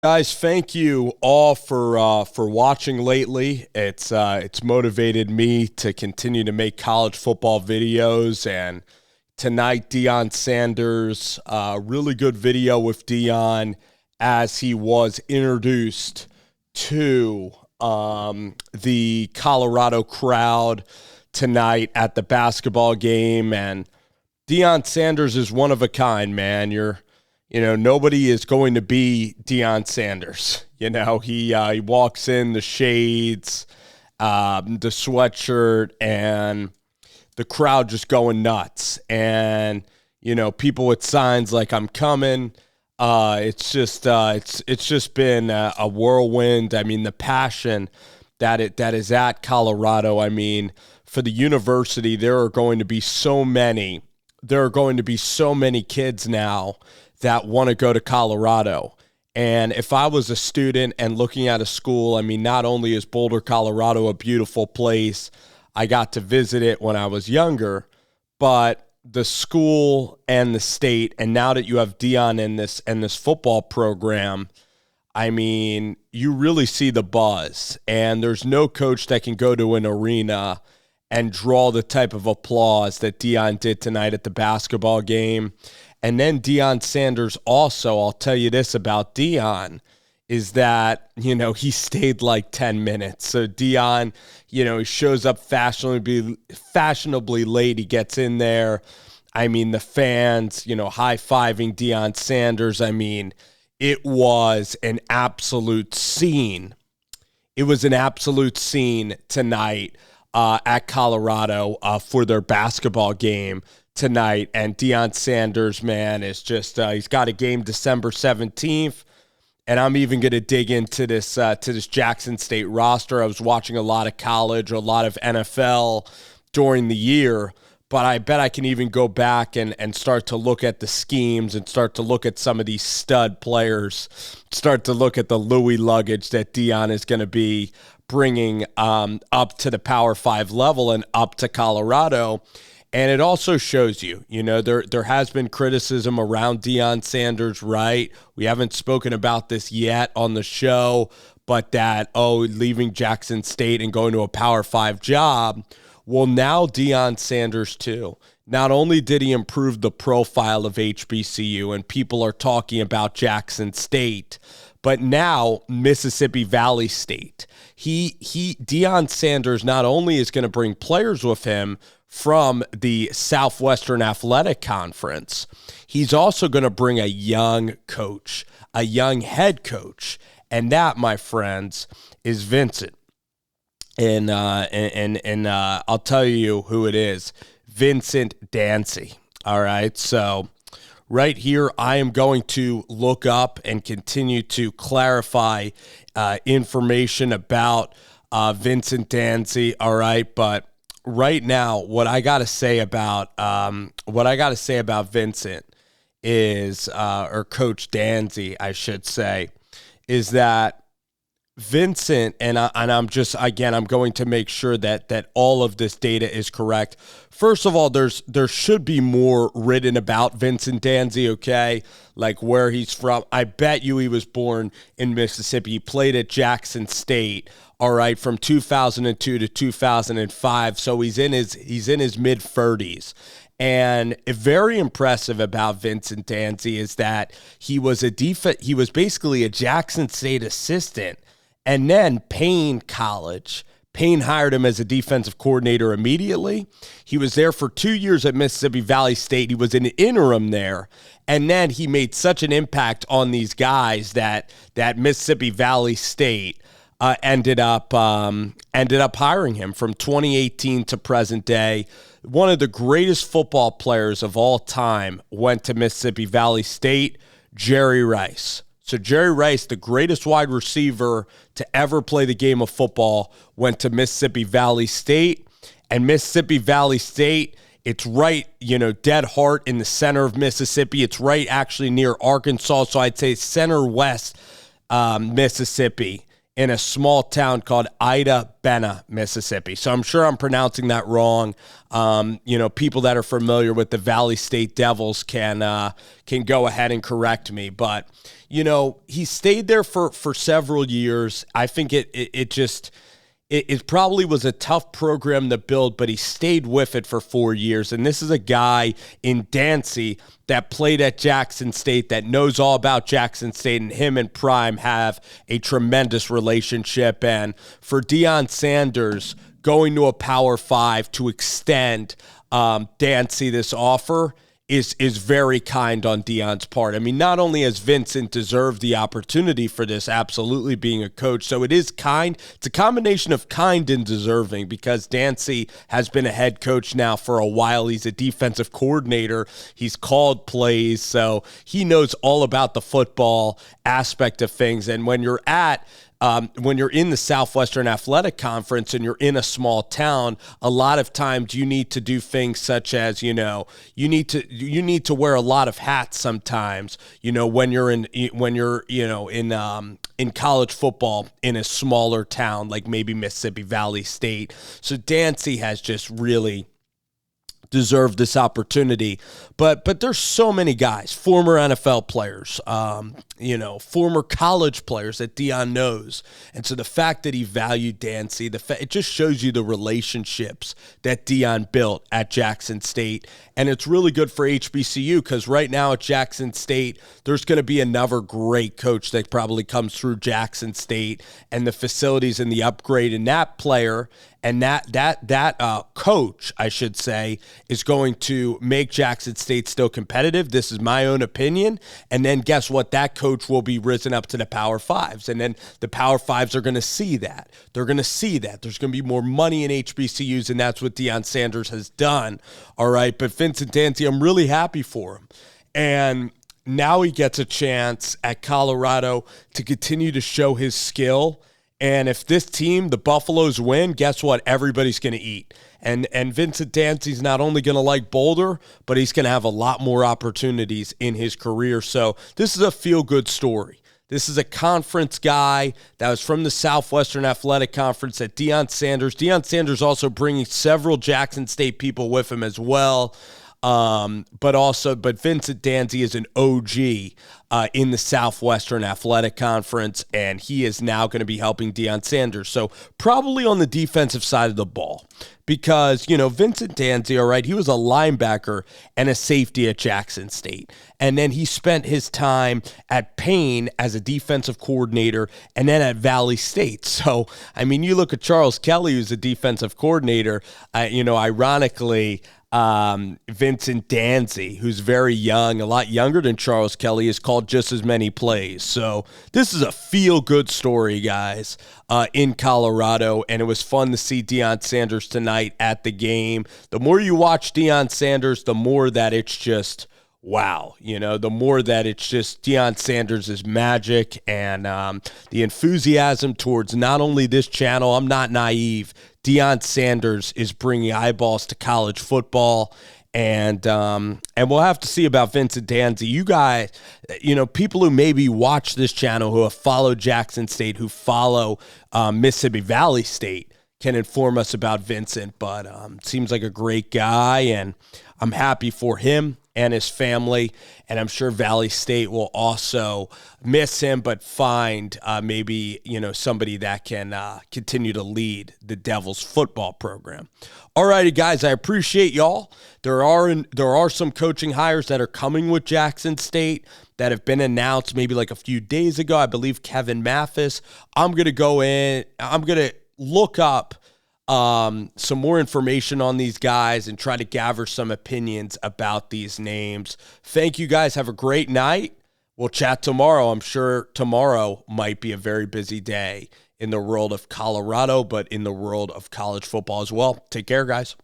Guys, thank you all for watching lately. It's motivated me to continue to make college football videos. And tonight, Deion Sanders, really good video with Deion as he was introduced to the Colorado crowd tonight at the basketball game. And Deion Sanders is one of a kind, man. Nobody is going to be Deion Sanders. He walks in the shades, the sweatshirt, and the crowd just going nuts. And, people with signs like "I'm coming." It's just been a whirlwind. I mean, the passion that is at Colorado. I mean, for the university, there are going to be so many kids now that want to go to Colorado. And if I was a student and looking at a school, I mean, not only is Boulder, Colorado a beautiful place, I got to visit it when I was younger, but the school and the state, and now that you have Deion in this football program, I mean, you really see the buzz. And there's no coach that can go to an arena and draw the type of applause that Deion did tonight at the basketball game. And then Deion Sanders also, I'll tell you this about Deion, is that, he stayed like 10 minutes. So Deion, he shows up fashionably late. He gets in there. I mean, the fans, high-fiving Deion Sanders. I mean, it was an absolute scene. It was an absolute scene tonight at Colorado for their basketball game tonight. And Deion Sanders, man, is just he's got a game December 17th, and I'm even going to dig into this Jackson State roster. I was watching a lot of college, a lot of NFL during the year, but I bet I can even go back and start to look at the schemes and start to look at some of these stud players, start to look at the Louis luggage that Deion is going to be bringing up to the Power 5 level and up to Colorado. And it also shows you, there has been criticism around Deion Sanders, right? We haven't spoken about this yet on the show, but leaving Jackson State and going to a Power 5 job. Well, now Deion Sanders, too. Not only did he improve the profile of HBCU, and people are talking about State, but now Mississippi Valley State. Deion Sanders not only is going to bring players with him from the Southwestern Athletic Conference, he's also going to bring a young coach, a young head coach, and that, my friends, is Vincent. And I'll tell you who it is, Vincent Dancy. All right, so right here, I am going to look up and continue to clarify information about Vincent Dancy. All right, but right now, what I got to say about Vincent is, or Coach Dancy, I should say, is that Vincent, and I'm going to make sure that all of this data is correct. First of all, there should be more written about Vincent Dancy, okay? Like where he's from. I bet you he was born in Mississippi. He played at Jackson State, all right, from 2002 to 2005. So he's in his mid-30s. And very impressive about Vincent Dancy is that he was basically a Jackson State assistant. And then Payne hired him as a defensive coordinator immediately. He was there for 2 years at Mississippi Valley State. He was an interim there. And then he made such an impact on these guys that Mississippi Valley State ended up hiring him from 2018 to present day. One of the greatest football players of all time went to Mississippi Valley State, Jerry Rice. So Jerry Rice, the greatest wide receiver to ever play the game of football, went to Mississippi Valley State. And Mississippi Valley State, it's right, dead heart in the center of Mississippi. It's right actually near Arkansas. So I'd say center west Mississippi, in a small town called Ida Bena, Mississippi. So I'm sure I'm pronouncing that wrong. People that are familiar with the Valley State Devils can go ahead and correct me. But, he stayed there for several years. I think it probably was a tough program to build, but he stayed with it for 4 years. And this is a guy in Dancy that played at Jackson State, that knows all about Jackson State, and him and Prime have a tremendous relationship. And for Deion Sanders going to a Power 5 to extend Dancy this offer is very kind on Deion's part. I mean, not only has Vincent deserved the opportunity for this, absolutely being a coach, so it is kind. It's a combination of kind and deserving, because Dancy has been a head coach now for a while. He's a defensive coordinator. He's called plays, so he knows all about the football aspect of things. And when you're in the Southwestern Athletic Conference and you're in a small town, a lot of times you need to do things such as, you need to wear a lot of hats sometimes, when you're in college football in a smaller town like maybe Mississippi Valley State. So Dancy has just really deserve this opportunity. But there's so many guys, former NFL players, former college players that Deion knows. And so the fact that he valued Dancy, it just shows you the relationships that Deion built at Jackson State. And it's really good for HBCU, because right now at Jackson State, there's going to be another great coach that probably comes through Jackson State, and the facilities and the upgrade in that player and that coach, I should say, is going to make Jackson State still competitive. This is my own opinion. And then guess what? That coach will be risen up to the Power Fives. And then the Power Fives are going to see that. They're going to see that. There's going to be more money in HBCUs, and that's what Deion Sanders has done. All right. But Vincent Dancy, I'm really happy for him. And now he gets a chance at Colorado to continue to show his skill. And if this team, the Buffaloes, win, guess what? Everybody's going to eat. And Vincent Dancy's not only going to like Boulder, but he's going to have a lot more opportunities in his career. So this is a feel-good story. This is a conference guy that was from the Southwestern Athletic Conference at Deion Sanders. Deion Sanders also bringing several Jackson State people with him as well. But Vincent Dancy is an OG in the Southwestern Athletic Conference, and he is now going to be helping Deion Sanders. So probably on the defensive side of the ball, because, Vincent Dancy, all right, he was a linebacker and a safety at Jackson State. And then he spent his time at Payne as a defensive coordinator and then at Valley State. So, I mean, you look at Charles Kelly, who's a defensive coordinator, ironically, Vincent Dancy, who's very young, a lot younger than Charles Kelly, has called just as many plays. So this is a feel-good story, guys, in Colorado, and it was fun to see Deion Sanders tonight at the game. The more you watch Deion Sanders, the more that it's just wow, the more that it's just Deion Sanders is magic, and the enthusiasm towards not only this channel, I'm not naive, Deion Sanders is bringing eyeballs to college football, and we'll have to see about Vincent Dancy. You guys, people who maybe watch this channel, who have followed Jackson State, who follow Mississippi Valley State, can inform us about Vincent, but seems like a great guy, and I'm happy for him and his family, and I'm sure Valley State will also miss him, but find maybe somebody that can continue to lead the Devils football program. All righty, guys, I appreciate y'all. There are some coaching hires that are coming with Jackson State that have been announced maybe like a few days ago. I believe Kevin Mathis. I'm gonna go in. I'm gonna look up some more information on these guys and try to gather some opinions about these names. Thank you, guys. Have a great night. We'll chat tomorrow. I'm sure tomorrow might be a very busy day in the world of Colorado, but in the world of college football as well. Take care, guys.